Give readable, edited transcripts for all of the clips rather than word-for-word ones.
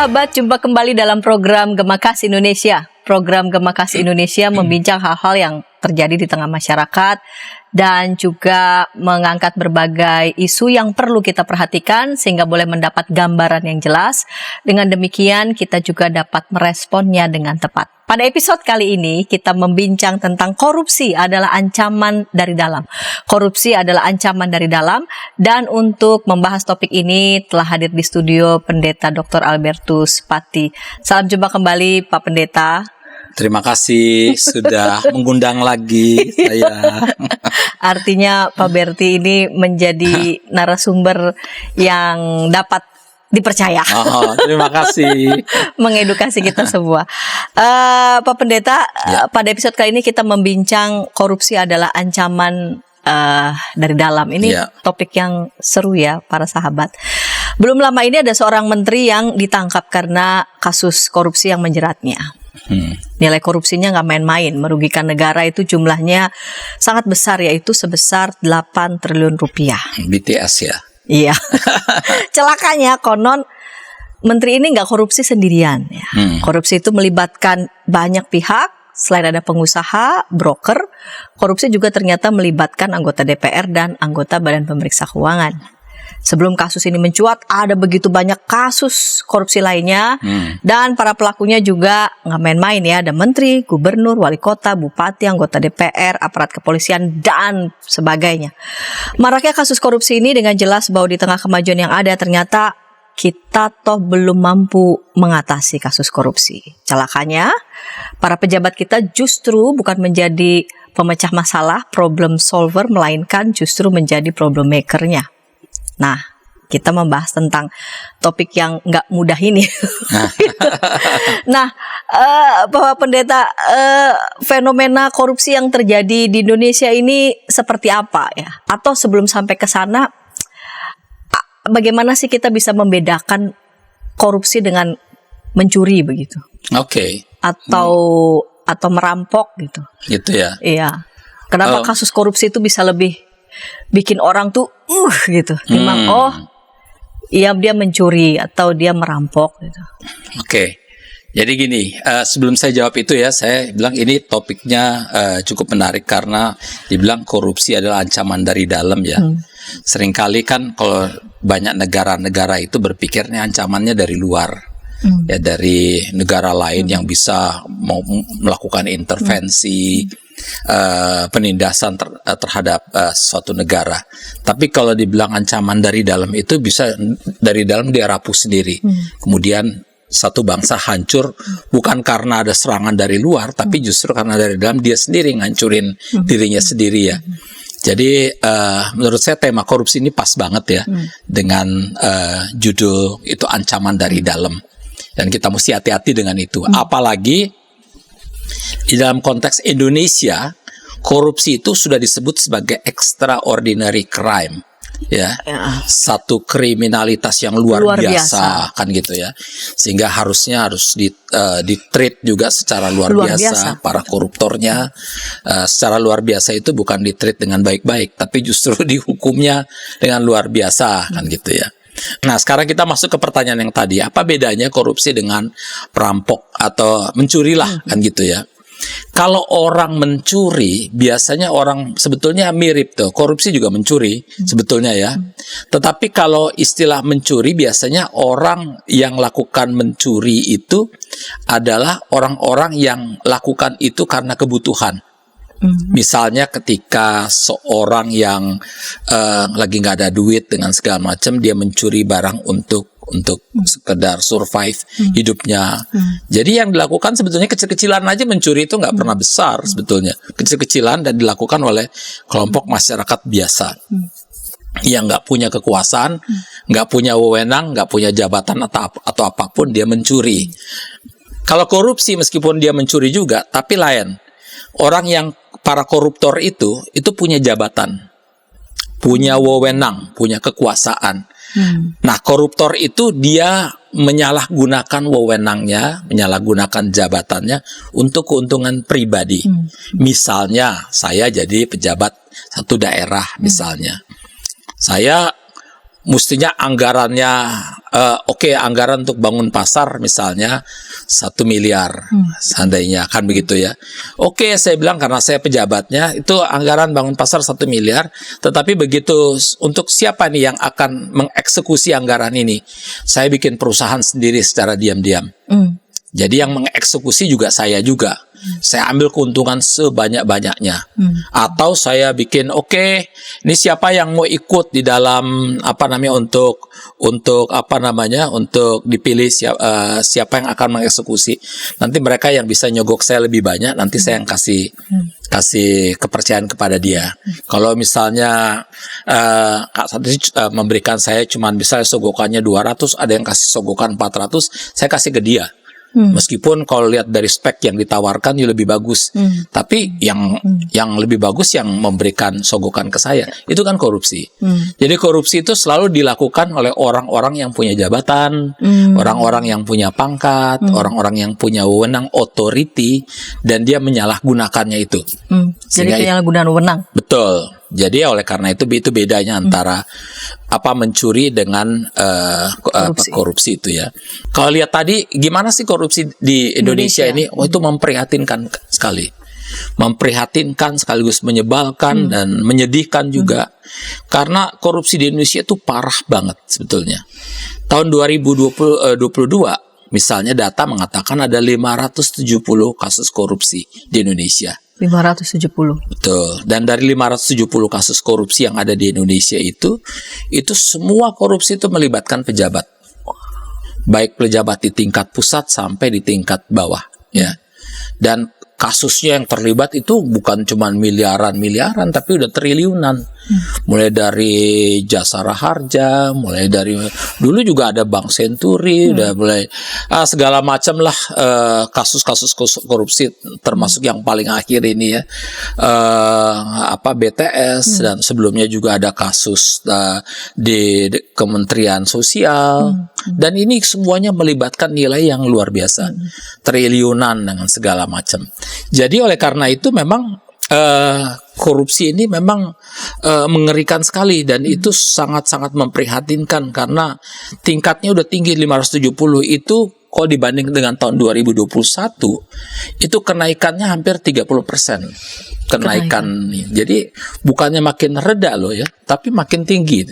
sahabat, jumpa kembali dalam program Gemakas Indonesia. Program Gemakas Indonesia membincang hal-hal yang terjadi di tengah masyarakat dan juga mengangkat berbagai isu yang perlu kita perhatikan sehingga boleh mendapat gambaran yang jelas. Dengan demikian kita juga dapat meresponnya dengan tepat. Pada episode kali ini kita membincang tentang korupsi adalah ancaman dari dalam. Korupsi adalah ancaman dari dalam, dan untuk membahas topik ini telah hadir di studio Pendeta Dr. Albertus Pati. Salam jumpa kembali Pak Pendeta. Terima kasih sudah mengundang lagi saya. Artinya Pak Berti ini menjadi narasumber yang dapat dipercaya. Terima kasih. Mengedukasi kita semua. Pak Pendeta, pada episode kali ini kita membincang korupsi adalah ancaman dari dalam. Ini topik yang seru ya para sahabat. Belum lama ini ada seorang menteri yang ditangkap karena kasus korupsi yang menjeratnya. Nilai korupsinya nggak main-main, merugikan negara itu jumlahnya sangat besar, yaitu sebesar 8 triliun rupiah. BTS ya? Iya. Celakanya konon menteri ini nggak korupsi sendirian. Ya. Korupsi itu melibatkan banyak pihak, selain ada pengusaha, broker, korupsi juga ternyata melibatkan anggota DPR dan anggota Badan Pemeriksa Keuangan. Sebelum kasus ini mencuat, ada begitu banyak kasus korupsi lainnya, dan para pelakunya juga nggak main-main ya. Ada menteri, gubernur, wali kota, bupati, anggota DPR, aparat kepolisian, dan sebagainya. Maraknya kasus korupsi ini dengan jelas bahwa di tengah kemajuan yang ada, ternyata kita toh belum mampu mengatasi kasus korupsi. Celakanya, para pejabat kita justru bukan menjadi pemecah masalah, problem solver, melainkan justru menjadi problem makernya. Nah, kita membahas tentang topik yang nggak mudah ini. Nah, Bapak Pendeta, fenomena korupsi yang terjadi di Indonesia ini seperti apa ya? Atau sebelum sampai ke sana, bagaimana sih kita bisa membedakan korupsi dengan mencuri begitu? Oke. Atau merampok gitu? Gitu ya? Iya. Kenapa kasus korupsi itu bisa lebih bikin orang tuh gitu, memang iya dia mencuri atau dia merampok gitu. Oke. Jadi gini, sebelum saya jawab itu ya, saya bilang ini topiknya cukup menarik karena dibilang korupsi adalah ancaman dari dalam ya. Seringkali kan kalau banyak negara-negara itu berpikirnya ancamannya dari luar. Ya, dari negara lain yang bisa mau melakukan intervensi, penindasan terhadap suatu negara. Tapi kalau dibilang ancaman dari dalam itu bisa dari dalam dia rapuh sendiri. Kemudian satu bangsa hancur bukan karena ada serangan dari luar, tapi justru karena dari dalam dia sendiri ngancurin dirinya sendiri ya. Jadi menurut saya tema korupsi ini pas banget ya dengan judul itu ancaman dari dalam. Dan kita mesti hati-hati dengan itu. Apalagi di dalam konteks Indonesia, korupsi itu sudah disebut sebagai extraordinary crime, ya, satu kriminalitas yang luar biasa, kan gitu ya. Sehingga harus di-treat juga secara luar biasa. Para koruptornya secara luar biasa itu bukan di-treat dengan baik-baik, tapi justru dihukumnya dengan luar biasa, kan gitu ya. Nah, sekarang kita masuk ke pertanyaan yang tadi. Apa bedanya korupsi dengan perampok atau mencuri lah, kan gitu ya. Kalau orang mencuri, biasanya orang sebetulnya mirip tuh. Korupsi juga mencuri sebetulnya ya. Tetapi kalau istilah mencuri, biasanya orang yang lakukan mencuri itu adalah orang-orang yang lakukan itu karena kebutuhan. Misalnya ketika seorang yang lagi nggak ada duit dengan segala macam, dia mencuri barang untuk sekedar survive hidupnya. Jadi yang dilakukan sebetulnya kecil-kecilan aja, mencuri itu nggak pernah besar sebetulnya. Kecil-kecilan dan dilakukan oleh kelompok masyarakat biasa yang nggak punya kekuasaan, nggak punya wewenang, nggak punya jabatan atau apapun, dia mencuri. Kalau korupsi meskipun dia mencuri juga, tapi lain. Orang yang para koruptor itu punya jabatan, punya wewenang, punya kekuasaan. Nah, koruptor itu dia menyalahgunakan wewenangnya, menyalahgunakan jabatannya untuk keuntungan pribadi. Misalnya, saya jadi pejabat satu daerah misalnya. Saya mestinya anggarannya anggaran untuk bangun pasar misalnya 1 miliar seandainya kan begitu ya. Saya bilang karena saya pejabatnya itu anggaran bangun pasar 1 miliar, tetapi begitu untuk siapa nih yang akan mengeksekusi anggaran ini? Saya bikin perusahaan sendiri secara diam-diam. Jadi yang mengeksekusi juga saya juga. Saya ambil keuntungan sebanyak-banyaknya. Atau saya bikin ini siapa yang mau ikut di dalam untuk dipilih siapa yang akan mengeksekusi. Nanti mereka yang bisa nyogok saya lebih banyak, nanti saya yang kasih kepercayaan kepada dia. Kalau misalnya memberikan saya cuman bisa sogokannya 200, ada yang kasih sogokan 400, saya kasih ke dia. Meskipun kalau lihat dari spek yang ditawarkan ya lebih bagus, tapi yang lebih bagus yang memberikan sogokan ke saya itu kan korupsi. Jadi korupsi itu selalu dilakukan oleh orang-orang yang punya jabatan, orang-orang yang punya pangkat, orang-orang yang punya wewenang, authority, dan dia menyalahgunakannya itu. Jadi penyalahgunaan wewenang. Betul. Jadi oleh karena itu bedanya antara mencuri dengan korupsi itu ya. Kalau lihat tadi gimana sih korupsi di Indonesia ini? Itu memprihatinkan sekali. Memprihatinkan sekaligus menyebalkan dan menyedihkan juga. Karena korupsi di Indonesia itu parah banget sebetulnya. Tahun 2022 misalnya data mengatakan ada 570 kasus korupsi di Indonesia. 570. Betul. Dan dari 570 kasus korupsi yang ada di Indonesia itu semua korupsi itu melibatkan pejabat. Baik pejabat di tingkat pusat sampai di tingkat bawah, ya. Dan kasusnya yang terlibat itu bukan cuma miliaran, tapi udah triliunan. Mulai dari Jasara Harja, mulai dari dulu juga ada Bank Senturi, udah mulai segala macam lah kasus-kasus korupsi, termasuk yang paling akhir ini ya BTS, dan sebelumnya juga ada kasus di Kementerian Sosial, dan ini semuanya melibatkan nilai yang luar biasa, triliunan dengan segala macam. Jadi oleh karena itu memang korupsi ini memang mengerikan sekali, dan itu sangat-sangat memprihatinkan karena tingkatnya udah tinggi. 570 itu kalau dibanding dengan tahun 2021 itu kenaikannya hampir 30% kenaikan. Jadi bukannya makin reda loh ya, tapi makin tinggi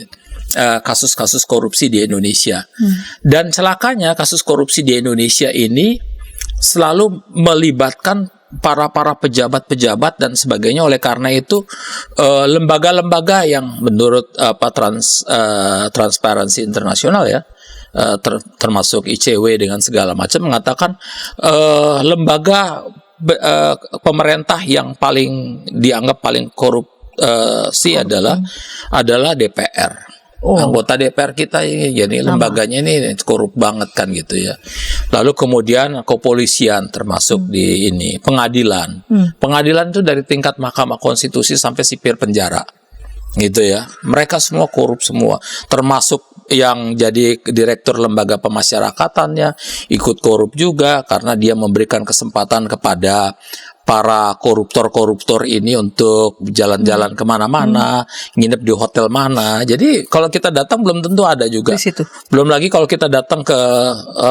kasus-kasus korupsi di Indonesia. Dan celakanya kasus korupsi di Indonesia ini selalu melibatkan para pejabat-pejabat dan sebagainya. Oleh karena itu lembaga-lembaga yang menurut Transparency International ya, termasuk ICW dengan segala macam mengatakan lembaga pemerintah yang paling dianggap paling korupsi adalah DPR. Anggota DPR kita ini jadi lembaganya ini korup banget kan gitu ya. Lalu kemudian kepolisian termasuk di ini, pengadilan. Pengadilan itu dari tingkat Mahkamah Konstitusi sampai sipir penjara. Gitu ya. Mereka semua korup semua, termasuk yang jadi direktur lembaga pemasyarakatannya ikut korup juga karena dia memberikan kesempatan kepada para koruptor ini untuk jalan-jalan kemana-mana, nginep di hotel mana. Jadi kalau kita datang belum tentu ada juga. Di situ. Belum lagi kalau kita datang ke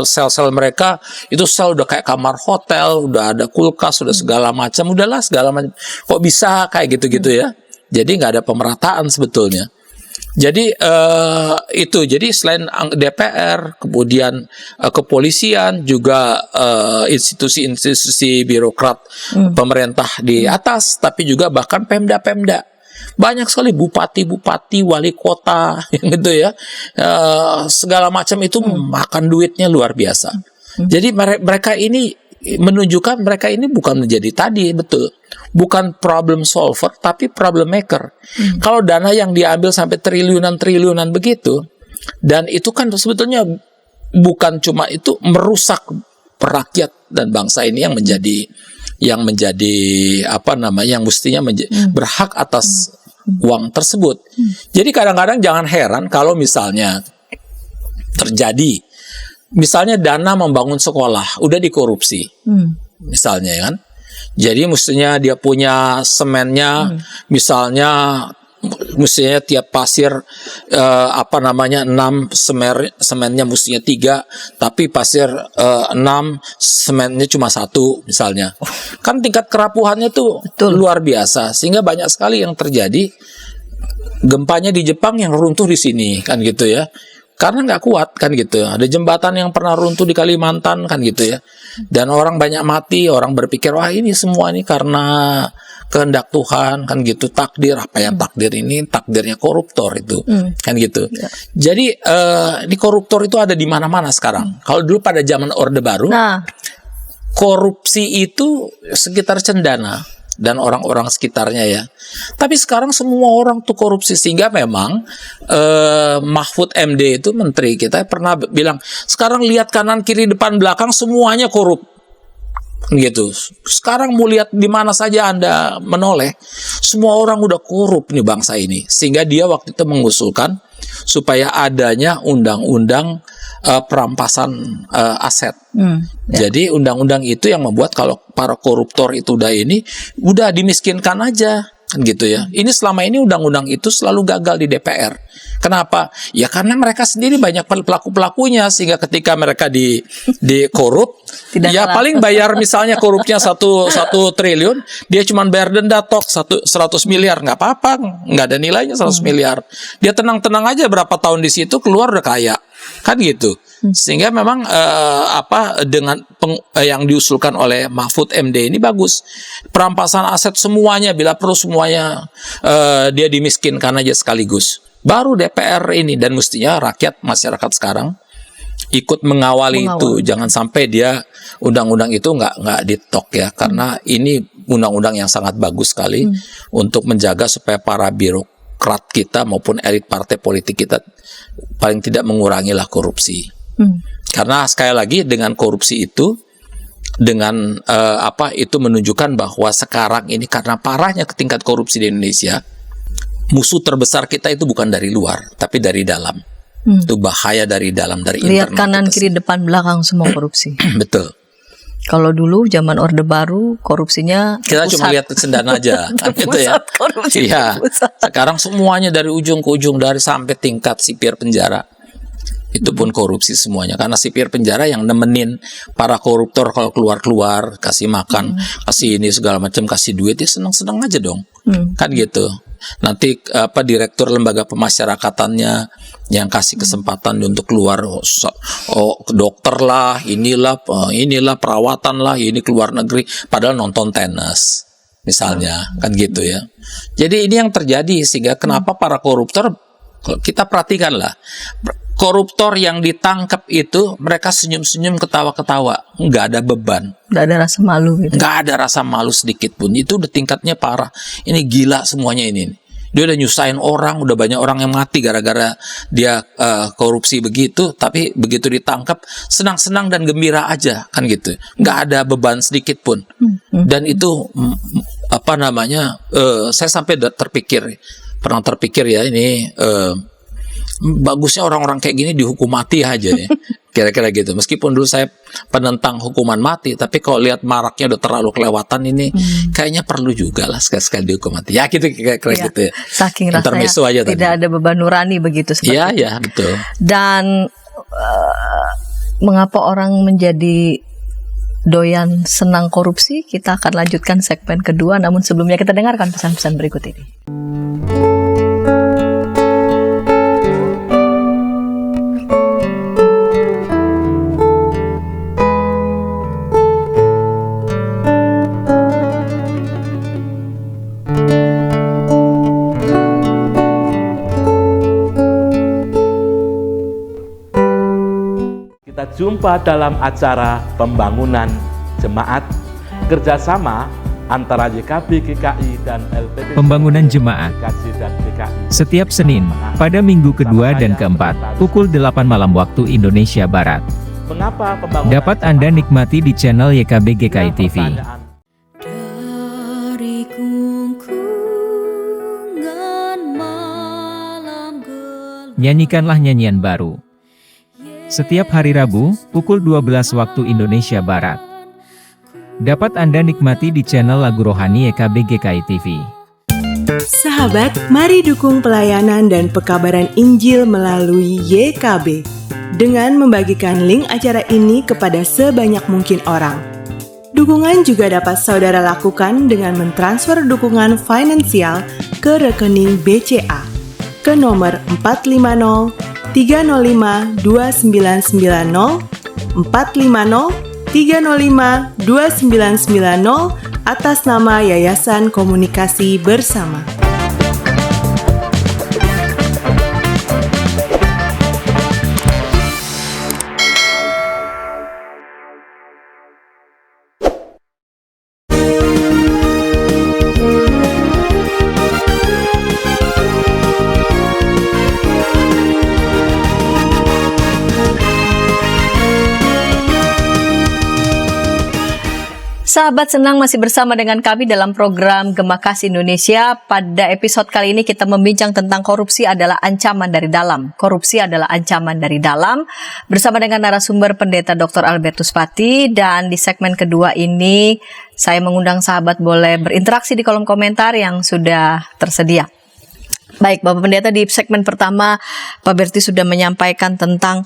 sel-sel mereka, itu sel udah kayak kamar hotel, udah ada kulkas, udah segala macam, udahlah segala macam. Kok bisa kayak gitu-gitu ya? Jadi nggak ada pemerataan sebetulnya. Jadi jadi selain DPR, kemudian kepolisian, juga institusi-institusi birokrat pemerintah di atas, tapi juga bahkan Pemda. Banyak sekali bupati, wali kota, gitu ya, segala macam itu makan duitnya luar biasa. Jadi mereka ini menunjukkan mereka ini bukan menjadi bukan problem solver, tapi problem maker. Kalau dana yang diambil sampai triliunan begitu, dan itu kan sebetulnya bukan cuma itu merusak rakyat dan bangsa ini yang menjadi yang mestinya berhak atas uang tersebut. Jadi kadang-kadang jangan heran kalau misalnya terjadi misalnya dana membangun sekolah udah dikorupsi, misalnya kan. Jadi mestinya dia punya semennya misalnya mestinya tiap pasir 6 semennya mestinya 3, tapi pasir 6 semennya cuma 1 misalnya. Kan tingkat kerapuhannya tuh luar biasa, sehingga banyak sekali yang terjadi. Gempanya di Jepang yang runtuh di sini kan gitu ya. Karena nggak kuat kan gitu. Ada jembatan yang pernah runtuh di Kalimantan kan gitu ya. Dan orang banyak mati, orang berpikir wah ini semua ini karena kehendak Tuhan kan gitu, takdir. Apa yang takdir ini? Takdirnya koruptor itu kan gitu. Jadi ini koruptor itu ada di mana-mana sekarang. Kalau dulu pada zaman Orde Baru, korupsi itu sekitar cendana dan orang-orang sekitarnya ya. Tapi sekarang semua orang tuh korupsi, sehingga memang Mahfud MD itu menteri kita pernah bilang, sekarang lihat kanan kiri depan belakang semuanya korup. Gitu. Sekarang mau lihat di mana saja Anda menoleh, semua orang udah korup nih bangsa ini. Sehingga dia waktu itu mengusulkan supaya adanya undang-undang perampasan aset. Jadi undang-undang itu yang membuat kalau para koruptor itu udah dimiskinkan aja kan gitu ya. Ini selama ini undang-undang itu selalu gagal di DPR. Kenapa? Ya karena mereka sendiri banyak pelaku-pelakunya, sehingga ketika mereka di korup, ya paling bayar misalnya korupnya 1 triliun, dia cuma bayar denda 100 miliar, nggak apa-apa, nggak ada nilainya 100 miliar. Dia tenang-tenang aja berapa tahun di situ keluar udah kaya, kan gitu. Sehingga memang dengan yang diusulkan oleh Mahfud MD ini bagus. Perampasan aset semuanya, bila perlu semuanya dia dimiskinkan aja sekaligus. Baru DPR ini, dan mestinya masyarakat sekarang ikut mengawali itu. Jangan sampai dia undang-undang itu nggak ditok ya, karena ini undang-undang yang sangat bagus sekali untuk menjaga supaya para birokrat kita maupun elit partai politik kita paling tidak mengurangilah korupsi. Karena sekali lagi dengan korupsi itu, dengan itu menunjukkan bahwa sekarang ini karena parahnya tingkat korupsi di Indonesia, musuh terbesar kita itu bukan dari luar, tapi dari dalam. Itu bahaya dari dalam, dari internal. Lihat kanan kiri depan belakang semua korupsi. Betul. Kalau dulu zaman Orde Baru korupsinya kita cuma lihat cendana aja kan gitu ya. Iya. Sekarang semuanya dari ujung ke ujung, dari sampai tingkat sipir penjara. Itu pun korupsi semuanya, karena sipir penjara yang nemenin para koruptor kalau keluar-keluar, kasih makan, kasih ini segala macam, kasih duit, ya senang-senang aja dong. Kan gitu. Nanti direktur lembaga pemasyarakatannya yang kasih kesempatan untuk keluar, dokter lah, inilah perawatan lah, ini keluar negeri, padahal nonton tenis misalnya, kan gitu ya. Jadi ini yang terjadi, sehingga kenapa para koruptor, kita perhatikan lah, koruptor yang ditangkap itu mereka senyum-senyum, ketawa-ketawa, nggak ada beban, nggak ada rasa malu gitu. Nggak ada rasa malu sedikit pun. Itu udah tingkatnya parah. Ini gila semuanya ini. Dia udah nyusahin orang, udah banyak orang yang mati gara-gara dia korupsi begitu, tapi begitu ditangkap senang-senang dan gembira aja kan gitu. Nggak ada beban sedikit pun. Dan itu saya sampai pernah terpikir ya, ini bagusnya orang-orang kayak gini dihukum mati aja ya. Kira-kira gitu. Meskipun dulu saya penentang hukuman mati, tapi kalau lihat maraknya udah terlalu kelewatan ini, kayaknya perlu juga lah sekali-sekali dihukum mati. Ya gitu, kira-kira gitu ya. Saking rasanya aja tidak ada beban nurani begitu seperti itu. Iya, betul. Dan mengapa orang menjadi doyan senang korupsi? Kita akan lanjutkan segmen kedua, namun sebelumnya kita dengarkan pesan-pesan berikut ini. Jumpa dalam acara pembangunan jemaat kerjasama antara YKB GKI dan LPP. Pembangunan jemaat setiap Senin pada minggu kedua dan keempat pukul 8 malam waktu Indonesia Barat. Dapat Anda nikmati di channel YKB GKI TV. Nyanyikanlah nyanyian baru. Setiap hari Rabu, pukul 12 waktu Indonesia Barat. Dapat Anda nikmati di channel Lagu Rohani YKB GKI TV. Sahabat, mari dukung pelayanan dan pekabaran Injil melalui YKB dengan membagikan link acara ini kepada sebanyak mungkin orang. Dukungan juga dapat saudara lakukan dengan mentransfer dukungan finansial ke rekening BCA ke nomor 450 305 2990 450 305 2990 atas nama Yayasan Komunikasi Bersama. Sahabat, senang masih bersama dengan kami dalam program Gema Kasih Indonesia. Pada episode kali ini kita membincang tentang korupsi adalah ancaman dari dalam. Korupsi adalah ancaman dari dalam. Bersama dengan narasumber Pendeta Dr. Albertus Pati. Dan di segmen kedua ini saya mengundang sahabat boleh berinteraksi di kolom komentar yang sudah tersedia. Baik, Bapak Pendeta, di segmen pertama Pak Berti sudah menyampaikan tentang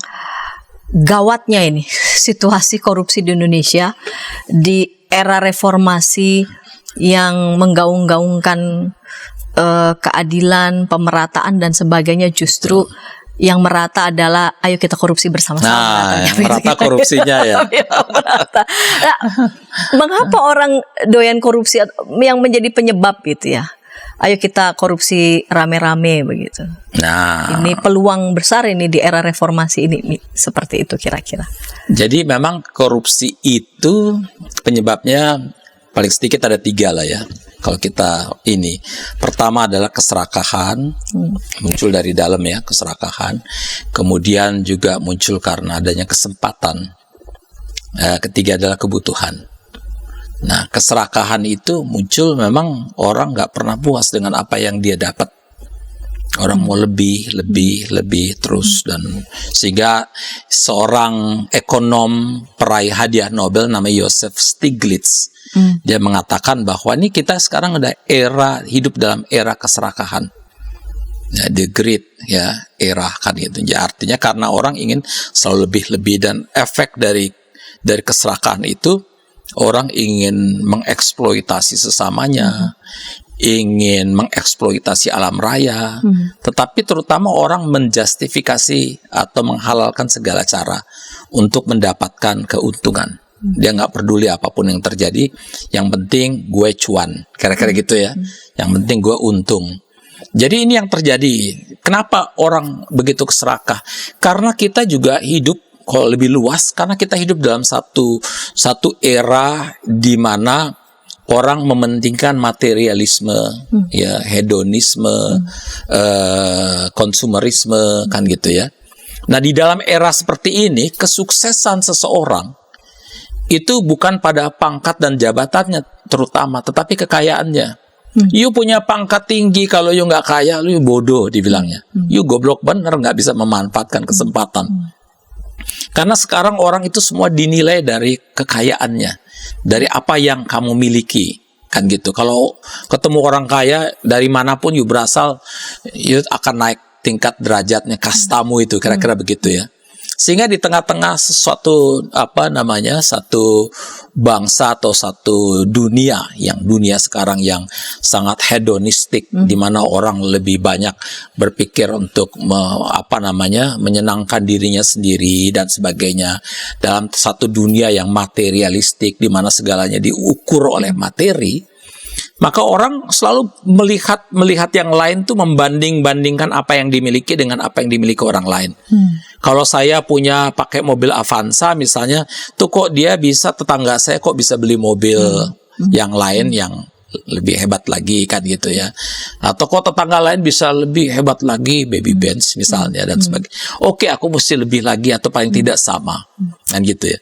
gawatnya ini situasi korupsi di Indonesia di era reformasi yang menggaung-gaungkan keadilan, pemerataan dan sebagainya, justru yang merata adalah ayo kita korupsi bersama-sama. Nah, merata korupsinya ya. Merata. Nah, mengapa orang doyan korupsi yang menjadi penyebab gitu ya? Ayo kita korupsi rame-rame begitu. Nah, ini peluang besar ini di era reformasi ini seperti itu kira-kira. Jadi memang korupsi itu penyebabnya paling sedikit ada 3 lah ya. Kalau kita ini, pertama adalah keserakahan, muncul dari dalam ya, keserakahan. Kemudian juga muncul karena adanya kesempatan. Ketiga adalah kebutuhan. Nah, keserakahan itu muncul memang orang nggak pernah puas dengan apa yang dia dapat. Orang mau lebih terus, dan sehingga seorang ekonom peraih hadiah Nobel namanya Joseph Stiglitz, dia mengatakan bahwa ini kita sekarang ada hidup dalam era keserakahan. Ya, the great ya era kan gitu. Ya, artinya karena orang ingin selalu lebih dan efek dari keserakahan itu orang ingin mengeksploitasi sesamanya, ingin mengeksploitasi alam raya, tetapi terutama orang menjustifikasi atau menghalalkan segala cara untuk mendapatkan keuntungan. Dia nggak peduli apapun yang terjadi, yang penting gue cuan, kira-kira gitu ya. Yang penting gue untung. Jadi ini yang terjadi. Kenapa orang begitu keserakah? Karena kita juga hidup, kalau lebih luas, karena kita hidup dalam satu era di mana orang mementingkan materialisme, ya, hedonisme, konsumerisme, kan gitu ya. Nah, di dalam era seperti ini, kesuksesan seseorang itu bukan pada pangkat dan jabatannya terutama, tetapi kekayaannya. You punya pangkat tinggi, kalau you nggak kaya, you bodoh dibilangnya. You goblok bener, nggak bisa memanfaatkan kesempatan. Karena sekarang orang itu semua dinilai dari kekayaannya, dari apa yang kamu miliki, kan gitu. Kalau ketemu orang kaya dari manapun you berasal, you akan naik tingkat derajatnya, kastamu itu, kira-kira begitu ya. Sehingga di tengah-tengah satu bangsa atau satu dunia sekarang yang sangat hedonistik, di mana orang lebih banyak berpikir untuk menyenangkan dirinya sendiri dan sebagainya, dalam satu dunia yang materialistik di mana segalanya diukur oleh materi, maka orang selalu melihat yang lain tuh membanding-bandingkan apa yang dimiliki dengan apa yang dimiliki orang lain. Kalau saya pakai mobil Avanza misalnya, tuh kok dia bisa, tetangga saya kok bisa beli mobil yang lain yang lebih hebat lagi, kan gitu ya. Atau kok tetangga lain bisa lebih hebat lagi, baby Benz misalnya dan sebagainya. Oke, aku mesti lebih lagi atau paling tidak sama, kan gitu ya.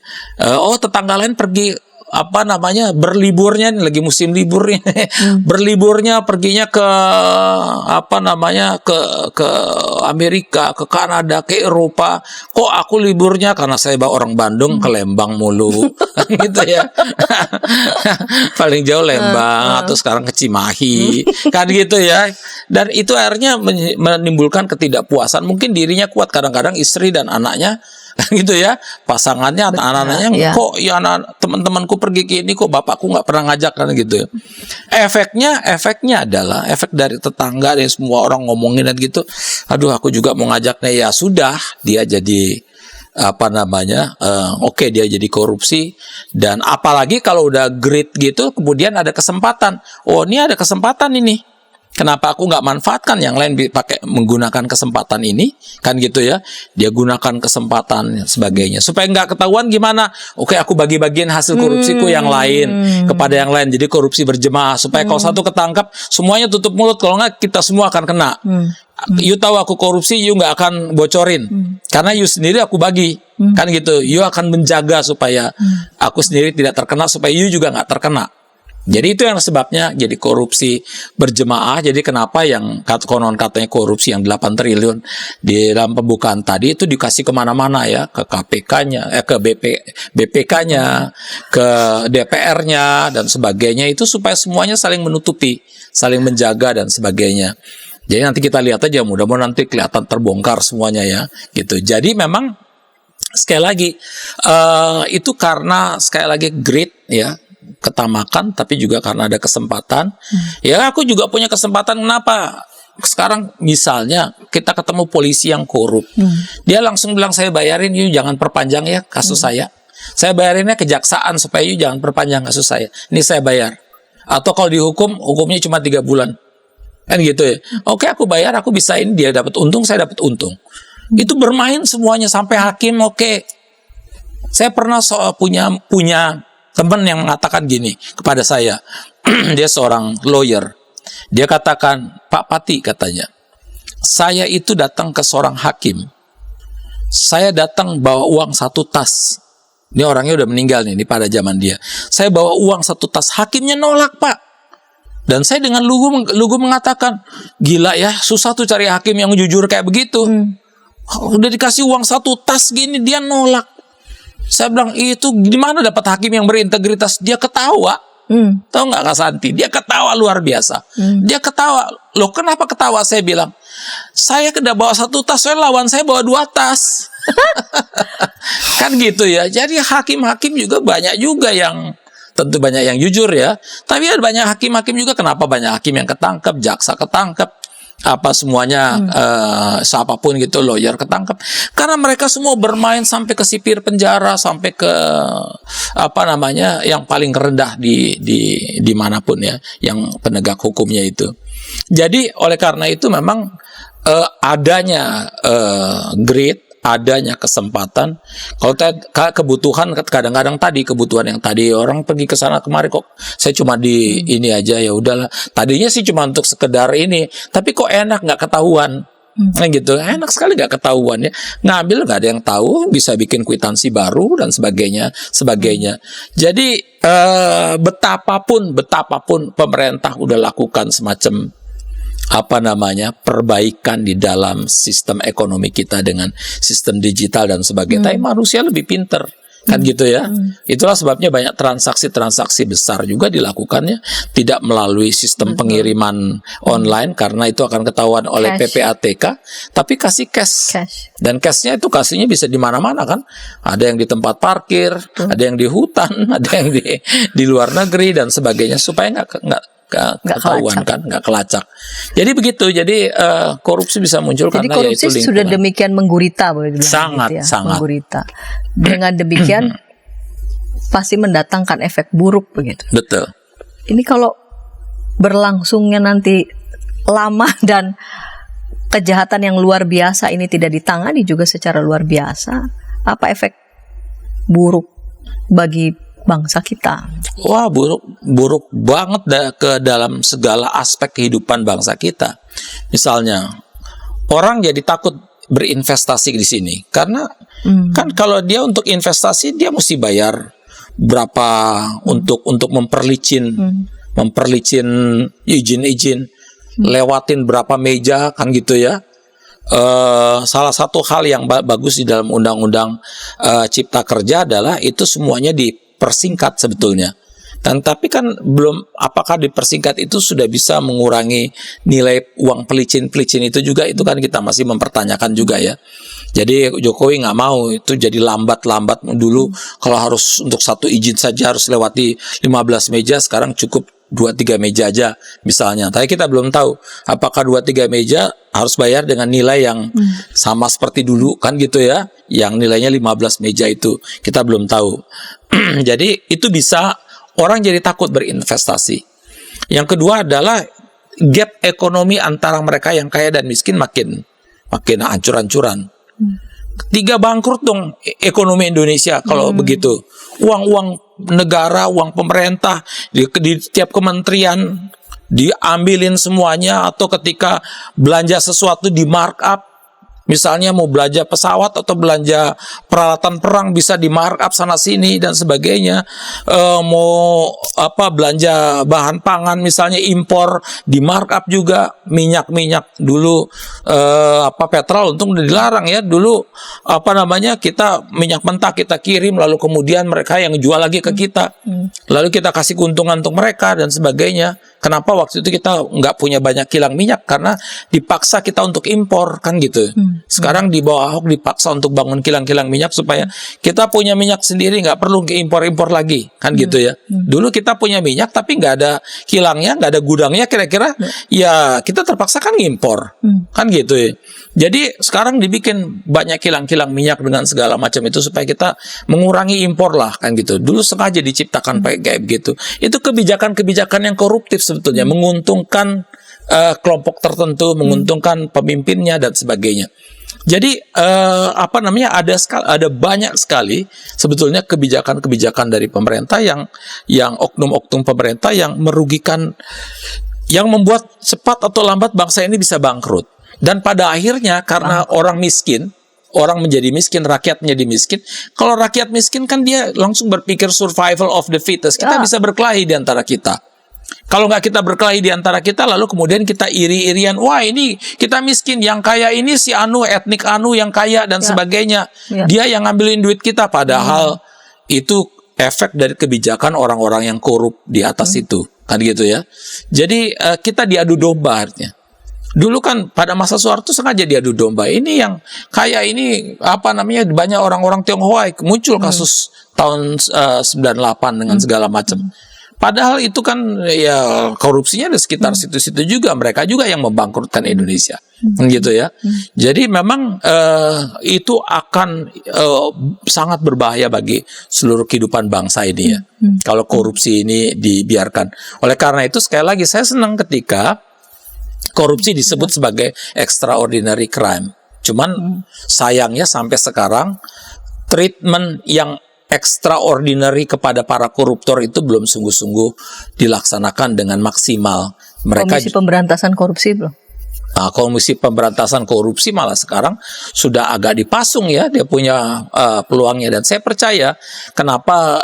Oh, tetangga lain pergi berliburnya, nih lagi musim libur nih. Berliburnya perginya ke ke Amerika, ke Kanada, ke Eropa. Kok aku liburnya karena saya bawa orang Bandung ke Lembang mulu. Gitu ya. Paling jauh Lembang atau sekarang ke Cimahi. Kan gitu ya. Dan itu akhirnya menimbulkan ketidakpuasan. Mungkin dirinya kuat, kadang-kadang istri dan anaknya gitu ya, pasangannya, anak-anaknya kok ya teman-temanku pergi ke ini, kok bapakku nggak pernah ngajak, kan gitu. Efeknya adalah efek dari tetangga dan semua orang ngomongin dan gitu. Aduh, aku juga mau ngajaknya, ya sudah, dia jadi oke, dia jadi korupsi. Dan apalagi kalau udah great gitu, kemudian ada kesempatan. Oh, ini ada kesempatan ini. Kenapa aku nggak manfaatkan yang lain menggunakan kesempatan ini, kan gitu ya? Dia gunakan kesempatan sebagainya supaya nggak ketahuan gimana? Oke, aku bagi-bagiin hasil korupsiku yang lain kepada yang lain. Jadi korupsi berjemaah supaya kalau satu ketangkap semuanya tutup mulut. Kalau nggak kita semua akan kena. You tahu aku korupsi, you nggak akan bocorin karena you sendiri aku bagi, kan gitu. You akan menjaga supaya aku sendiri tidak terkena, supaya you juga nggak terkena. Jadi itu yang sebabnya jadi korupsi berjemaah. Jadi kenapa yang konon katanya korupsi yang 8 triliun di dalam pembukaan tadi itu dikasih kemana-mana ya, ke KPK-nya, ke BPK-nya, ke DPR-nya dan sebagainya, itu supaya semuanya saling menutupi, saling menjaga dan sebagainya. Jadi nanti kita lihat aja, mudah-mudahan nanti kelihatan terbongkar semuanya ya, gitu. Jadi memang sekali lagi itu karena sekali lagi greed ya, ketamakan, tapi juga karena ada kesempatan. Ya aku juga punya kesempatan. Kenapa? Sekarang misalnya kita ketemu polisi yang korup, dia langsung bilang, saya bayarin, you jangan perpanjang ya kasus saya bayarinnya kejaksaan supaya you jangan perpanjang kasus saya, ini saya bayar. Atau kalau dihukum, hukumnya cuma 3 bulan, kan gitu ya. Oke, aku bayar, aku bisa ini, dia dapat untung, saya dapat untung. Itu bermain semuanya sampai hakim. Oke, saya pernah punya teman yang mengatakan gini kepada saya. Dia seorang lawyer. Dia katakan, Pak Pati, katanya, saya itu datang ke seorang hakim. Saya datang bawa uang 1 tas. Ini orangnya udah meninggal nih pada zaman dia. Saya bawa uang 1 tas. Hakimnya nolak, Pak. Dan saya dengan lugu mengatakan, gila ya, susah tuh cari hakim yang jujur kayak begitu. Udah dikasih uang 1 tas gini, dia nolak. Saya bilang, itu gimana dapat hakim yang berintegritas? Dia ketawa. Tahu nggak Kak Santi? Dia ketawa luar biasa. Dia ketawa. Loh, kenapa ketawa? Saya bilang, saya kena bawa 1 tas, saya lawan saya bawa 2 tas. Kan gitu ya. Jadi hakim-hakim juga banyak juga yang, tentu banyak yang jujur ya. Tapi ada banyak hakim-hakim juga. Kenapa banyak hakim yang ketangkep, jaksa ketangkep, semuanya siapapun gitu, lawyer ketangkep, karena mereka semua bermain sampai ke sipir penjara, sampai ke yang paling rendah di manapun ya, yang penegak hukumnya itu. Jadi oleh karena itu memang adanya greed, adanya kesempatan. Kalau kebutuhan, kadang-kadang tadi kebutuhan yang tadi orang pergi ke sana kemari, kok saya cuma di ini aja, ya udahlah. Tadinya sih cuma untuk sekedar ini, tapi kok enak nggak ketahuan. Nah gitu, enak sekali nggak ketahuan ya. Ngambil nggak ada yang tahu, bisa bikin kwitansi baru dan sebagainya. Jadi betapapun pemerintah udah lakukan semacam perbaikan di dalam sistem ekonomi kita dengan sistem digital dan sebagainya. Tapi manusia lebih pinter, kan gitu ya. Itulah sebabnya banyak transaksi besar juga dilakukannya tidak melalui sistem pengiriman online, karena itu akan ketahuan oleh PPATK, tapi kasih cash. Dan cashnya itu kasihnya bisa di mana-mana kan. Ada yang di tempat parkir, ada yang di hutan, ada yang di luar negeri dan sebagainya, supaya nggak ketahuan kan, nggak kelacak. Jadi begitu. Jadi korupsi bisa muncul jadi karena yaitu lingkungan. Korupsi sudah demikian menggurita, sangat. Menggurita. Dengan demikian pasti mendatangkan efek buruk begitu. Betul. Ini kalau berlangsungnya nanti lama dan kejahatan yang luar biasa ini tidak ditangani juga secara luar biasa, apa efek buruk bagi bangsa kita? Wah, buruk banget ke dalam segala aspek kehidupan bangsa kita. Misalnya, orang jadi takut berinvestasi di sini karena kan kalau dia untuk investasi dia mesti bayar berapa untuk memperlicin izin-izin, lewatin berapa meja kan gitu ya. Salah satu hal yang bagus di dalam undang-undang Cipta Kerja adalah itu semuanya dipersingkat sebetulnya. Dan tapi kan belum, apakah dipersingkat itu sudah bisa mengurangi nilai uang pelicin-pelicin itu juga, itu kan kita masih mempertanyakan juga ya. Jadi Jokowi nggak mau itu jadi lambat dulu. Kalau harus untuk satu izin saja harus lewati 15 meja, sekarang cukup 2-3 meja aja misalnya. Tapi kita belum tahu apakah 2-3 meja harus bayar dengan nilai yang sama seperti dulu kan gitu ya, yang nilainya 15 meja itu kita belum tahu. Jadi itu bisa orang jadi takut berinvestasi. Yang kedua adalah gap ekonomi antara mereka yang kaya dan miskin makin hancur-hancuran. 3 bangkrut dong ekonomi Indonesia kalau begitu. Uang negara, uang pemerintah di tiap kementerian diambilin semuanya, atau ketika belanja sesuatu di markup. Misalnya mau belanja pesawat atau belanja peralatan perang bisa di markup sana sini dan sebagainya. Mau belanja bahan pangan misalnya impor di markup juga. Minyak dulu petrol untung udah dilarang ya. Dulu kita minyak mentah kita kirim, lalu kemudian mereka yang jual lagi ke kita. Lalu kita kasih keuntungan untuk mereka dan sebagainya. Kenapa waktu itu kita nggak punya banyak kilang minyak? Karena dipaksa kita untuk impor kan gitu. Sekarang di bawah Ahok dipaksa untuk bangun kilang-kilang minyak supaya kita punya minyak sendiri, nggak perlu impor-impor lagi kan gitu ya. Dulu kita punya minyak tapi nggak ada kilangnya, nggak ada gudangnya, kira-kira ya kita terpaksa kan ngimpor kan gitu ya. Jadi sekarang dibikin banyak kilang-kilang minyak dengan segala macam itu supaya kita mengurangi impor lah kan gitu. Dulu sengaja diciptakan kayak begitu. Itu kebijakan-kebijakan yang koruptif sebetulnya, menguntungkan kelompok tertentu, menguntungkan pemimpinnya dan sebagainya. Jadi ada banyak sekali sebetulnya kebijakan-kebijakan dari pemerintah yang oknum-oknum pemerintah yang merugikan, yang membuat cepat atau lambat bangsa ini bisa bangkrut. Dan pada akhirnya karena orang menjadi miskin, rakyat menjadi miskin. Kalau rakyat miskin kan dia langsung berpikir survival of the fittest. Kita bisa berkelahi di antara kita. Kalau nggak kita berkelahi di antara kita, lalu kemudian kita iri-irian, wah ini kita miskin, yang kaya ini si etnik yang kaya dan sebagainya. Dia yang ngambilin duit kita, padahal itu efek dari kebijakan orang-orang yang korup di atas itu, kan gitu ya. Jadi kita diadu domba artinya. Dulu kan pada masa Soeharto sengaja diadu domba. Ini yang kaya ini banyak orang-orang Tionghoa, muncul kasus tahun 98 dengan segala macam. Padahal itu kan ya korupsinya di sekitar situ-situ juga, mereka juga yang membangkrutkan Indonesia. Gitu ya. Jadi memang itu akan sangat berbahaya bagi seluruh kehidupan bangsa ini ya. Kalau korupsi ini dibiarkan. Oleh karena itu sekali lagi saya senang ketika korupsi disebut sebagai extraordinary crime. Cuman sayangnya sampai sekarang treatment yang extraordinary kepada para koruptor itu belum sungguh-sungguh dilaksanakan dengan maksimal. Komisi Pemberantasan Korupsi belum? Nah, Komisi Pemberantasan Korupsi malah sekarang sudah agak dipasung ya, dia punya peluangnya, dan saya percaya kenapa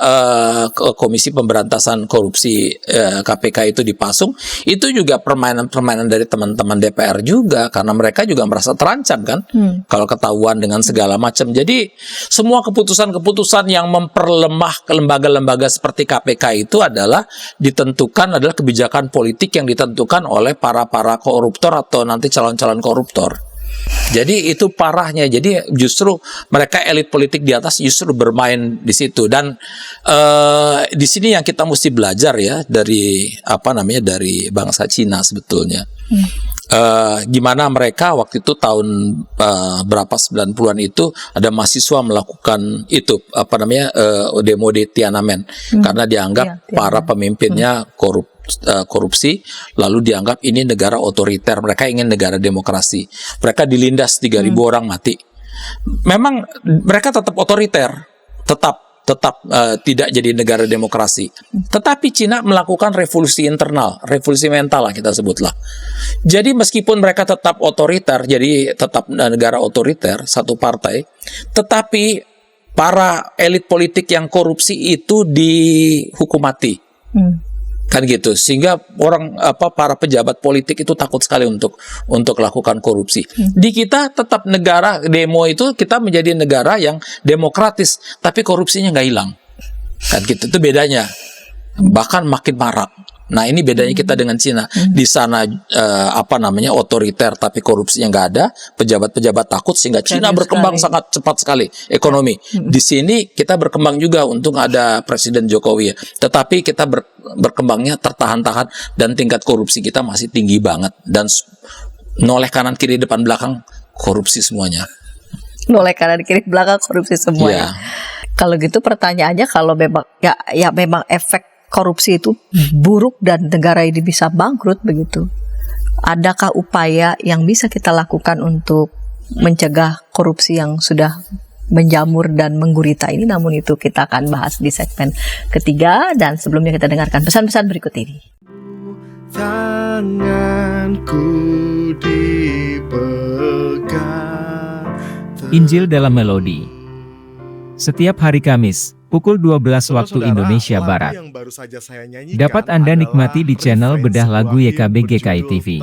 Komisi Pemberantasan Korupsi KPK itu dipasung, itu juga permainan-permainan dari teman-teman DPR juga, karena mereka juga merasa terancam kan kalau ketahuan dengan segala macam. Jadi semua keputusan-keputusan yang memperlemah lembaga-lembaga seperti KPK itu adalah kebijakan politik yang ditentukan oleh para koruptor atau nanti calon-calon koruptor. Jadi itu parahnya. Jadi justru mereka elit politik di atas justru bermain di situ. Dan di sini yang kita mesti belajar ya dari dari bangsa Cina sebetulnya. Gimana mereka waktu itu tahun berapa 90-an itu ada mahasiswa melakukan itu demo di Tiananmen karena dianggap para pemimpinnya korupsi, lalu dianggap ini negara otoriter, mereka ingin negara demokrasi. Mereka dilindas 3.000 orang mati. Memang mereka tetap otoriter, tetap tidak jadi negara demokrasi. Tetapi Cina melakukan revolusi internal, revolusi mental lah kita sebutlah. Jadi meskipun mereka tetap otoriter, jadi tetap negara otoriter, satu partai, tetapi para elit politik yang korupsi itu dihukum mati. Kan gitu, sehingga para pejabat politik itu takut sekali untuk lakukan korupsi. Di kita tetap negara demo itu, kita menjadi negara yang demokratis, tapi korupsinya nggak hilang. Kan gitu, itu bedanya. Bahkan makin marak. Nah, ini bedanya kita dengan Cina. Di sana otoriter tapi korupsinya nggak ada, pejabat-pejabat takut sehingga Cina berkembang sangat cepat sekali ekonomi. Di sini kita berkembang juga untung ada Presiden Jokowi, tetapi kita berkembangnya tertahan-tahan dan tingkat korupsi kita masih tinggi banget dan noleh kanan kiri depan belakang korupsi semuanya. Noleh kanan kiri belakang korupsi semuanya. Kalau gitu pertanyaannya, kalau memang ya memang efek korupsi itu buruk dan negara ini bisa bangkrut begitu, adakah upaya yang bisa kita lakukan untuk mencegah korupsi yang sudah menjamur dan menggurita ini? Namun itu kita akan bahas di segmen ketiga, dan sebelumnya kita dengarkan pesan-pesan berikut ini. Tanganku dipegang. Injil dalam Melodi. Setiap hari Kamis, pukul 12 waktu Indonesia Barat. Dapat Anda nikmati di channel Bedah Lagu YKB GKI TV.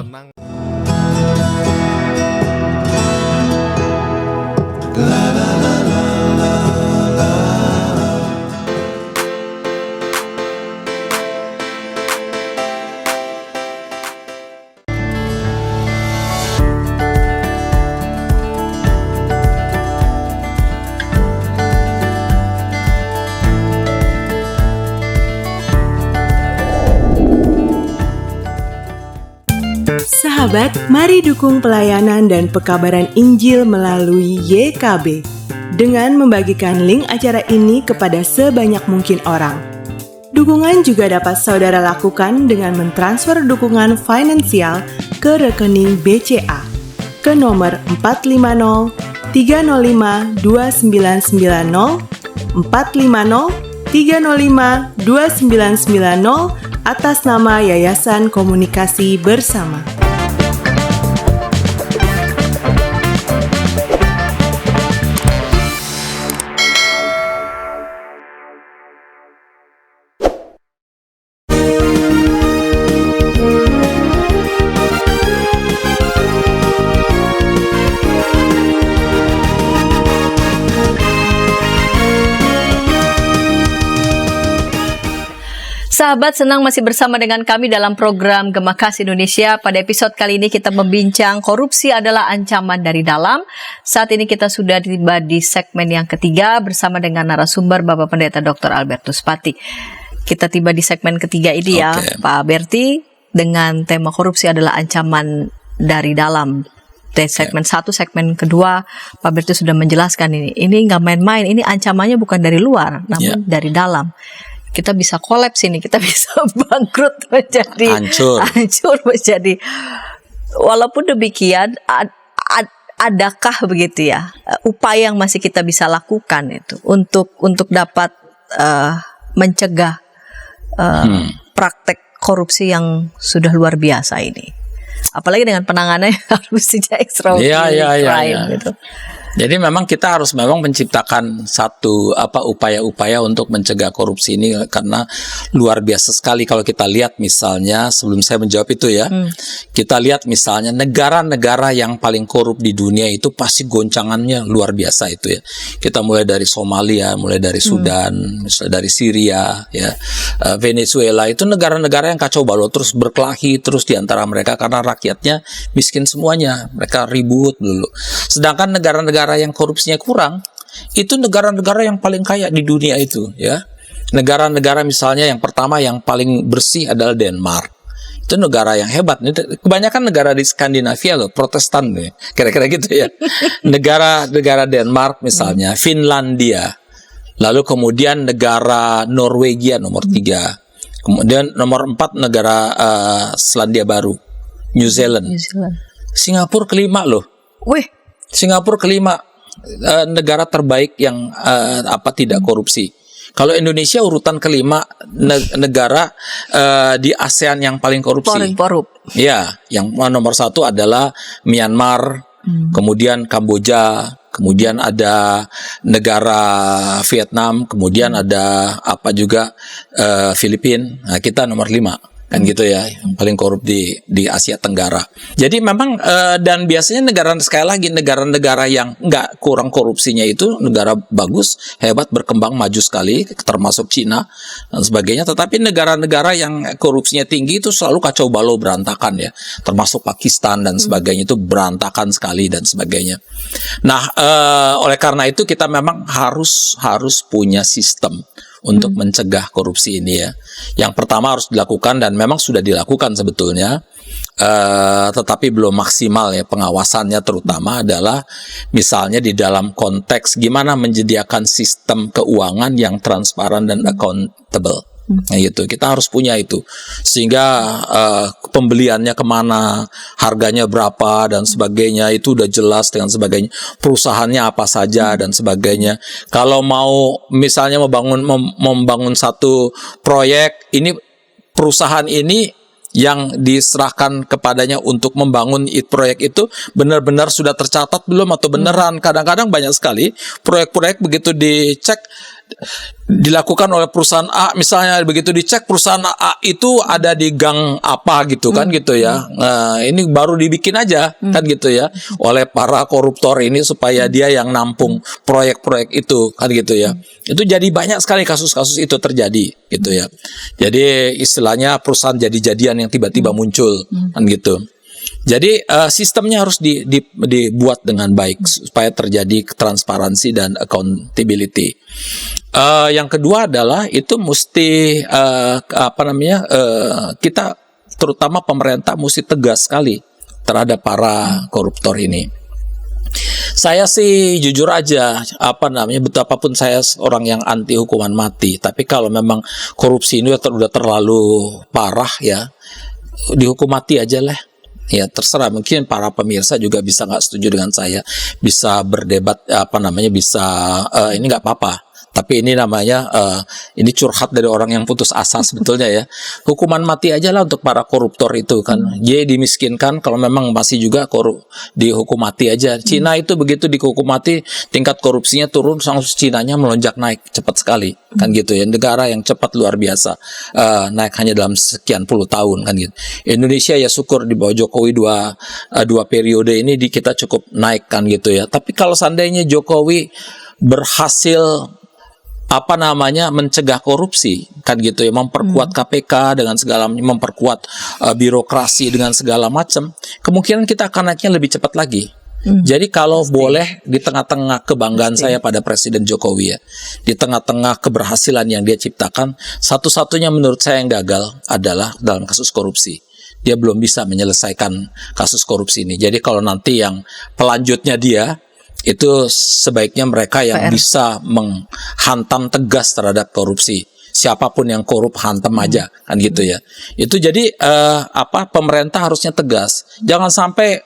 Sahabat, mari dukung pelayanan dan pekabaran Injil melalui YKB dengan membagikan link acara ini kepada sebanyak mungkin orang. Dukungan juga dapat saudara lakukan dengan mentransfer dukungan finansial ke rekening BCA ke nomor 450 305 2990 450 305 2990 atas nama Yayasan Komunikasi Bersama. Sahabat, senang masih bersama dengan kami dalam program Gemakas Indonesia. Pada episode kali ini kita membincang korupsi adalah ancaman dari dalam. Saat ini kita sudah tiba di segmen yang ketiga bersama dengan narasumber Bapak Pendeta Dr. Albertus Pati. Kita tiba di segmen ketiga ini ya, Pak Berti, dengan tema korupsi adalah ancaman dari dalam. Di segmen 1, segmen kedua, Pak Berti sudah menjelaskan ini. Ini nggak main-main, ini ancamannya bukan dari luar, namun dari dalam. Kita bisa kolaps ini, kita bisa bangkrut menjadi hancur menjadi. Walaupun demikian, adakah begitu ya upaya yang masih kita bisa lakukan itu untuk dapat mencegah praktek korupsi yang sudah luar biasa ini? Apalagi dengan penanganannya harusnya extraordinary gitu. Jadi memang kita harus menciptakan satu upaya-upaya untuk mencegah korupsi ini, karena luar biasa sekali kalau kita lihat misalnya, sebelum saya menjawab itu ya, kita lihat misalnya negara-negara yang paling korup di dunia itu pasti goncangannya luar biasa itu ya. Kita mulai dari Somalia, mulai dari Sudan, misalnya dari Syria ya, Venezuela, itu negara-negara yang kacau balau, terus berkelahi terus di antara mereka karena rakyatnya miskin semuanya, mereka ribut dulu. Sedangkan negara-negara yang korupsinya kurang, itu negara-negara yang paling kaya di dunia itu ya. Negara-negara misalnya yang pertama yang paling bersih adalah Denmark. Itu negara yang hebat. Kebanyakan negara di Skandinavia loh, Protestan nih. Kira-kira gitu ya. Negara Denmark misalnya, Finlandia. Lalu kemudian negara Norwegia nomor 3. Kemudian nomor 4 negara Selandia Baru, New Zealand. Singapura kelima loh. Singapura kelima negara terbaik yang tidak korupsi. Kalau Indonesia urutan kelima negara di ASEAN yang paling korupsi. Ya, yang nomor 1 adalah Myanmar, kemudian Kamboja, kemudian ada negara Vietnam, kemudian ada apa juga Filipina. Nah, kita nomor 5. Kan gitu ya, yang paling korup di Asia Tenggara. Jadi memang dan biasanya negara-negara yang nggak kurang korupsinya itu negara bagus, hebat, berkembang, maju sekali, termasuk Cina dan sebagainya. Tetapi negara-negara yang korupsinya tinggi itu selalu kacau balau, berantakan ya, termasuk Pakistan dan sebagainya, itu berantakan sekali dan sebagainya. Nah, oleh karena itu kita memang harus punya sistem untuk mencegah korupsi ini ya. Yang pertama harus dilakukan dan memang sudah dilakukan sebetulnya, tetapi belum maksimal ya pengawasannya, terutama adalah misalnya di dalam konteks gimana menyediakan sistem keuangan yang transparan dan accountable. Nah gitu, kita harus punya itu sehingga pembeliannya kemana, harganya berapa dan sebagainya itu udah jelas dengan sebagainya, perusahaannya apa saja dan sebagainya. Kalau mau misalnya membangun satu proyek, ini perusahaan ini yang diserahkan kepadanya untuk membangun proyek itu benar-benar sudah tercatat belum atau beneran. Kadang-kadang banyak sekali proyek-proyek begitu dicek dilakukan oleh perusahaan A, misalnya begitu dicek perusahaan A itu ada di gang apa gitu kan gitu ya. Nah, ini baru dibikin aja kan gitu ya oleh para koruptor ini supaya dia yang nampung proyek-proyek itu kan gitu ya. Itu jadi banyak sekali kasus-kasus itu terjadi gitu ya. Jadi istilahnya perusahaan jadi-jadian yang tiba-tiba muncul kan gitu. Jadi sistemnya harus dibuat dengan baik supaya terjadi transparansi dan accountability. Yang kedua adalah itu mesti kita terutama pemerintah mesti tegas sekali terhadap para koruptor ini. Saya sih jujur aja betapapun saya orang yang anti hukuman mati, tapi kalau memang korupsi ini udah terlalu parah ya, dihukum mati aja lah. Ya terserah, mungkin para pemirsa juga bisa nggak setuju dengan saya, bisa berdebat ini nggak apa-apa. Tapi ini namanya ini curhat dari orang yang putus asa sebetulnya ya. Hukuman mati aja lah untuk para koruptor itu kan. Dia dimiskinkan, kalau memang masih juga dihukum mati aja. Cina itu begitu dihukum mati, tingkat korupsinya turun, langsung Cinanya melonjak naik cepat sekali kan gitu ya. Negara yang cepat luar biasa, naik hanya dalam sekian puluh tahun kan gitu. Indonesia ya syukur di bawah Jokowi dua periode ini kita cukup naik kan gitu ya. Tapi kalau seandainya Jokowi berhasil mencegah korupsi kan gitu ya, memperkuat KPK dengan segala, memperkuat birokrasi dengan segala macam, kemungkinan kita akan naiknya lebih cepat lagi. Jadi kalau boleh, di tengah-tengah kebanggaan saya pada Presiden Jokowi ya, di tengah-tengah keberhasilan yang dia ciptakan, satu-satunya menurut saya yang gagal adalah dalam kasus korupsi. Dia belum bisa menyelesaikan kasus korupsi ini. Jadi kalau nanti yang pelanjutnya dia, itu sebaiknya mereka yang bisa menghantam tegas terhadap korupsi. Siapapun yang korup hantam aja kan gitu ya. Itu jadi pemerintah harusnya tegas. Jangan sampai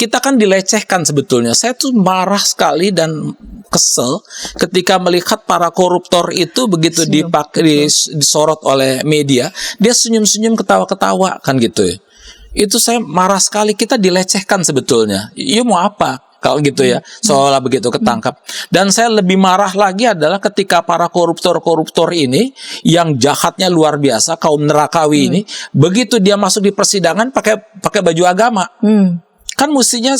kita kan dilecehkan sebetulnya. Saya tuh marah sekali dan kesel ketika melihat para koruptor itu begitu disorot oleh media, dia senyum-senyum, ketawa-ketawa kan gitu ya. Itu saya marah sekali, kita dilecehkan sebetulnya. Iya mau apa? Kalau gitu ya, seolah begitu ketangkap. Dan saya lebih marah lagi adalah ketika para koruptor-koruptor ini yang jahatnya luar biasa, kaum nerakawi ini, begitu dia masuk di persidangan pakai baju agama. Kan mestinya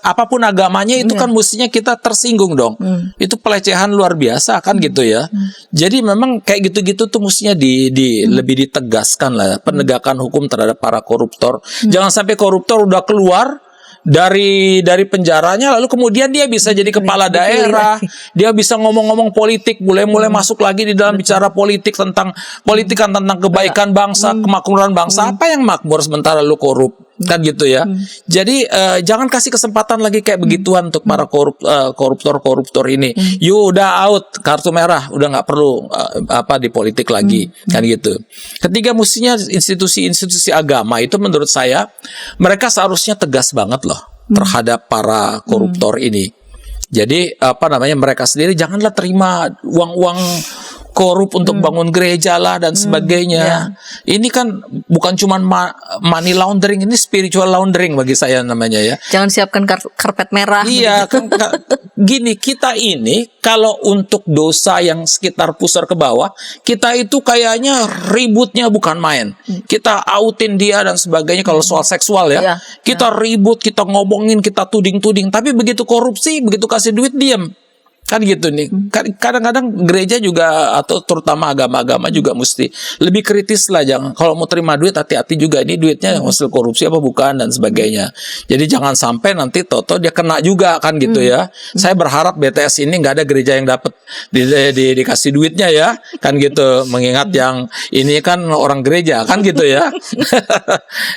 apapun agamanya itu kan mestinya kita tersinggung dong. Itu pelecehan luar biasa kan gitu ya. Jadi memang kayak gitu-gitu tuh mestinya lebih ditegaskan lah penegakan hukum terhadap para koruptor. Jangan sampai koruptor udah keluar dari penjaranya lalu kemudian dia bisa jadi kepala daerah, dia bisa ngomong-ngomong politik, mulai masuk lagi di dalam bicara politik tentang kebaikan bangsa, kemakmuran bangsa. Apa yang makmur sementara lu korup kan gitu ya. Jadi jangan kasih kesempatan lagi kayak begituan untuk para koruptor ini. You udah out, kartu merah, udah nggak perlu di politik lagi kan gitu. Ketiga, mestinya institusi-institusi agama itu menurut saya mereka seharusnya tegas banget loh terhadap para koruptor ini. Jadi mereka sendiri janganlah terima uang korup untuk bangun gereja lah dan sebagainya. Ini kan bukan cuma money laundering, ini spiritual laundering bagi saya namanya ya. Jangan siapkan karpet merah. Iya, gini, kita ini kalau untuk dosa yang sekitar pusar ke bawah, kita itu kayaknya ributnya bukan main. Kita outin dia dan sebagainya kalau soal seksual ya. Kita ribut, kita ngomongin, kita tuding-tuding. Tapi begitu korupsi, begitu kasih duit, diam. Kan gitu nih. Kadang-kadang gereja juga atau terutama agama-agama juga mesti lebih kritis lah. Jangan kalau mau terima duit hati-hati juga, ini duitnya hasil korupsi apa bukan dan sebagainya. Jadi jangan sampai nanti toto dia kena juga kan gitu ya. Saya berharap BTS ini nggak ada gereja yang dapat dikasih duitnya ya kan gitu. Mengingat yang ini kan orang gereja kan gitu ya.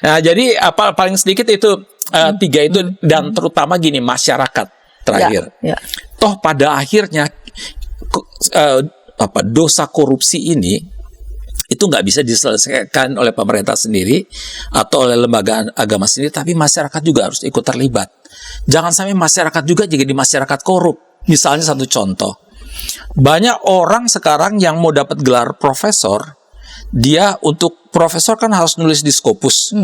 Nah jadi paling sedikit itu 3 itu dan terutama gini masyarakat terakhir. Toh pada akhirnya dosa korupsi ini itu nggak bisa diselesaikan oleh pemerintah sendiri atau oleh lembaga agama sendiri, tapi masyarakat juga harus ikut terlibat. Jangan sampai masyarakat juga jadi masyarakat korup. Misalnya satu contoh, banyak orang sekarang yang mau dapat gelar profesor, dia untuk profesor kan harus nulis di Scopus.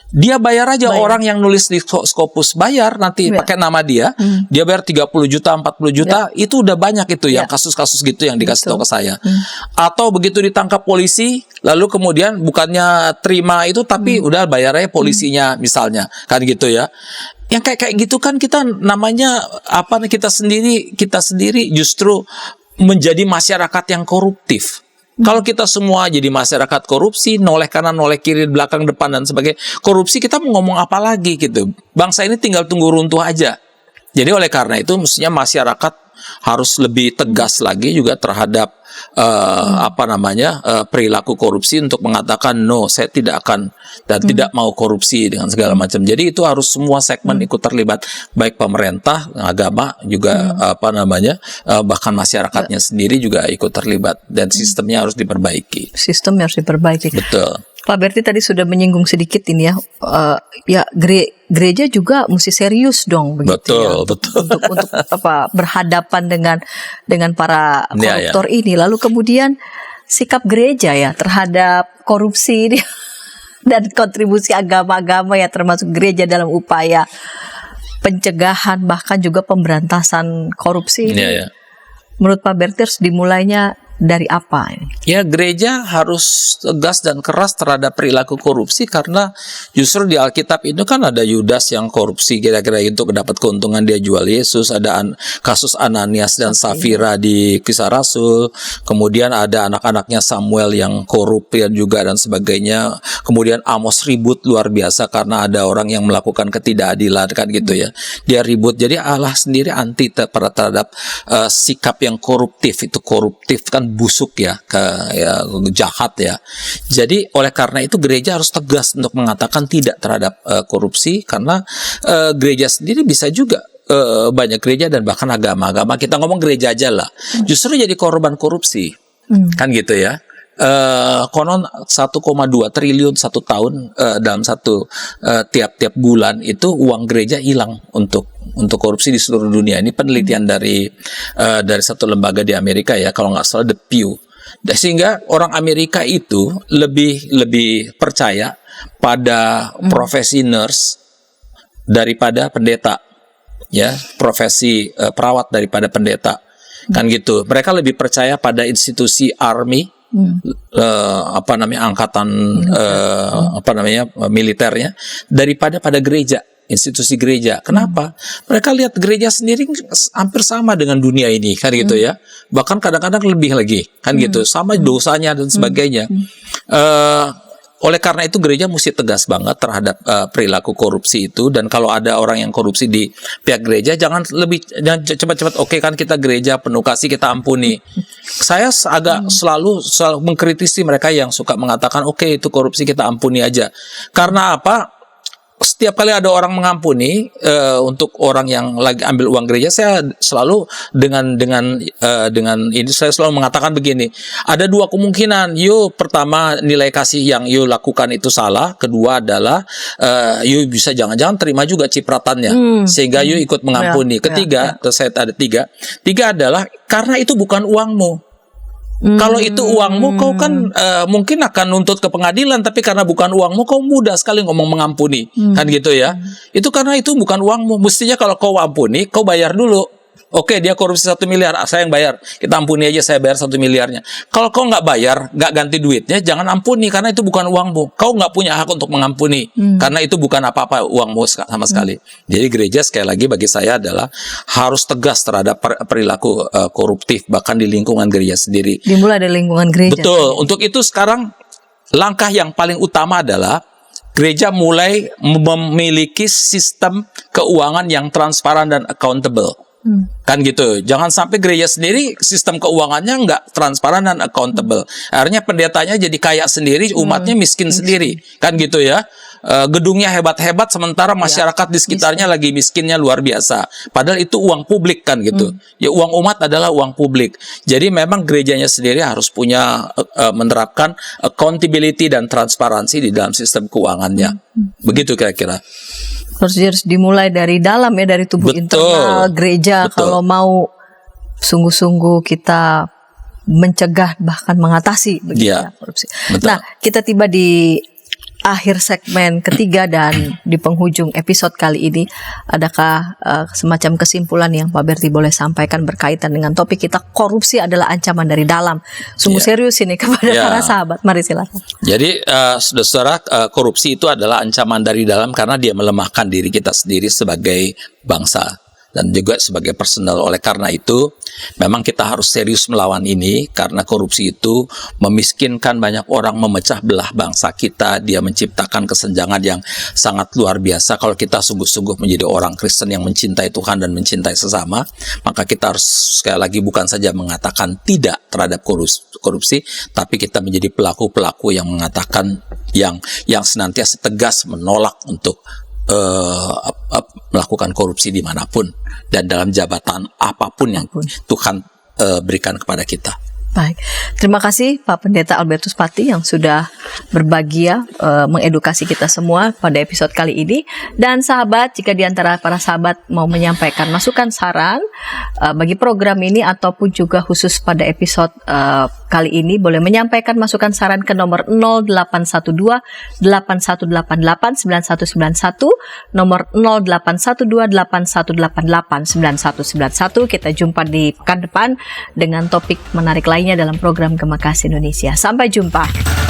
Dia bayar aja orang yang nulis di Scopus, bayar nanti pakai nama dia, dia bayar 30 juta, 40 juta, itu udah banyak itu yang kasus-kasus gitu yang dikasih tahu ke saya. Atau begitu ditangkap polisi, lalu kemudian bukannya terima itu, tapi udah bayar aja polisinya misalnya, kan gitu ya. Yang kayak gitu kan kita namanya kita sendiri justru menjadi masyarakat yang koruptif. Kalau kita semua jadi masyarakat korupsi, noleh kanan, noleh kiri, belakang, depan, dan sebagainya, korupsi kita mau ngomong apa lagi gitu. Bangsa ini tinggal tunggu runtuh aja. Jadi oleh karena itu mestinya masyarakat harus lebih tegas lagi juga terhadap perilaku korupsi untuk mengatakan no, saya tidak akan dan tidak mau korupsi dengan segala macam. Jadi itu harus semua segmen ikut terlibat, baik pemerintah, agama juga bahkan masyarakatnya sendiri juga ikut terlibat dan sistemnya harus diperbaiki. Sistemnya harus diperbaiki. Betul. Pak Berti tadi sudah menyinggung sedikit ini ya, gereja juga mesti serius dong begitu. Betul. Untuk berhadapan dengan para koruptor ini. Lalu kemudian sikap gereja ya terhadap korupsi ini dan kontribusi agama-agama ya termasuk gereja dalam upaya pencegahan bahkan juga pemberantasan korupsi ini. Menurut Pak Berti harus dimulainya dari apa ini? Ya, gereja harus tegas dan keras terhadap perilaku korupsi karena justru di Alkitab itu kan ada Yudas yang korupsi kira-kira untuk dapat keuntungan, dia jual Yesus, ada kasus Ananias dan Safira di Kisah Rasul, kemudian ada anak-anaknya Samuel yang korup juga dan sebagainya, kemudian Amos ribut luar biasa karena ada orang yang melakukan ketidakadilan kan gitu ya, dia ribut. Jadi Allah sendiri anti terhadap sikap yang koruptif, itu koruptif kan busuk ya, jahat ya. Jadi oleh karena itu gereja harus tegas untuk mengatakan tidak terhadap korupsi karena gereja sendiri bisa juga banyak gereja dan bahkan agama-agama, kita ngomong gereja aja lah, justru jadi korban korupsi kan gitu ya. Konon 1,2 triliun satu tahun dalam tiap bulan itu uang gereja hilang untuk korupsi di seluruh dunia. Ini penelitian dari satu lembaga di Amerika ya, kalau nggak salah The Pew. Sehingga orang Amerika itu lebih percaya pada profesi nurse daripada pendeta, ya, profesi perawat daripada pendeta, kan gitu. Mereka lebih percaya pada institusi army, angkatan militernya daripada pada gereja, institusi gereja. Kenapa? Mereka lihat gereja sendiri hampir sama dengan dunia ini kan gitu ya, bahkan kadang-kadang lebih lagi kan gitu, sama dosanya dan sebagainya. Oleh karena itu gereja mesti tegas banget terhadap perilaku korupsi itu, dan kalau ada orang yang korupsi di pihak gereja jangan cepat-cepat oke kan kita gereja penuh kasih kita ampuni. Saya selalu mengkritisi mereka yang suka mengatakan oke itu korupsi kita ampuni aja. Karena apa? Setiap kali ada orang mengampuni untuk orang yang lagi ambil uang gereja, saya selalu dengan ini saya selalu mengatakan begini, ada dua kemungkinan. Pertama, nilai kasih yang lakukan itu salah. Kedua adalah bisa jangan-jangan terima juga cipratannya sehingga ikut mengampuni. Ketiga, saya ada tiga adalah karena itu bukan uangmu. Kalau itu uangmu, kau kan mungkin akan nuntut ke pengadilan, tapi karena bukan uangmu, kau mudah sekali ngomong mengampuni, kan gitu ya. Itu karena itu bukan uangmu. Mestinya kalau kau ampuni, kau bayar dulu. Oke, dia korupsi 1 miliar, saya yang bayar. Kita ampuni aja, saya bayar 1 miliarnya. Kalau kau nggak bayar, nggak ganti duitnya, jangan ampuni, karena itu bukan uangmu. Kau nggak punya hak untuk mengampuni, karena itu bukan apa-apa uangmu sama sekali. Jadi gereja sekali lagi bagi saya adalah harus tegas terhadap perilaku koruptif, bahkan di lingkungan gereja sendiri. Dimulai dari lingkungan gereja. Betul. Untuk itu sekarang langkah yang paling utama adalah gereja mulai memiliki sistem keuangan yang transparan dan accountable. Kan gitu. Jangan sampai gereja sendiri sistem keuangannya nggak transparan dan accountable. Akhirnya pendetanya jadi kaya sendiri, umatnya miskin sendiri. Kan gitu ya. Gedungnya hebat-hebat sementara masyarakat di sekitarnya lagi miskinnya luar biasa. Padahal itu uang publik kan gitu. Ya uang umat adalah uang publik. Jadi memang gerejanya sendiri harus punya menerapkan accountability dan transparansi di dalam sistem keuangannya. Begitu kira-kira. Harus dimulai dari dalam ya, dari tubuh internal gereja. Kalau mau sungguh-sungguh kita mencegah bahkan mengatasi begitu ya, korupsi. Nah, kita tiba di akhir segmen ketiga dan di penghujung episode kali ini. Adakah semacam kesimpulan yang Pak Berti boleh sampaikan berkaitan dengan topik kita, korupsi adalah ancaman dari dalam? Sungguh serius ini kepada para sahabat. Mari silakan. Jadi saudara-saudara, korupsi itu adalah ancaman dari dalam karena dia melemahkan diri kita sendiri sebagai bangsa dan juga sebagai personal. Oleh karena itu memang kita harus serius melawan ini, karena korupsi itu memiskinkan banyak orang, memecah belah bangsa kita. Dia menciptakan kesenjangan yang sangat luar biasa. Kalau kita sungguh-sungguh menjadi orang Kristen yang mencintai Tuhan dan mencintai sesama, maka kita harus sekali lagi bukan saja mengatakan tidak terhadap korupsi, tapi kita menjadi pelaku-pelaku yang mengatakan yang senantiasa tegas menolak untuk melakukan korupsi dimanapun dan dalam jabatan apapun yang Tuhan berikan kepada kita. Baik, terima kasih Pak Pendeta Albertus Pati yang sudah berbagi mengedukasi kita semua pada episode kali ini. Dan sahabat, jika di antara para sahabat mau menyampaikan masukan saran bagi program ini ataupun juga khusus pada episode kali ini, boleh menyampaikan masukan saran ke nomor 0812 8188 9191, nomor 0812 8188 9191. Kita jumpa di pekan depan dengan topik menarik lainnya dalam program Gema Kasih Indonesia. Sampai jumpa.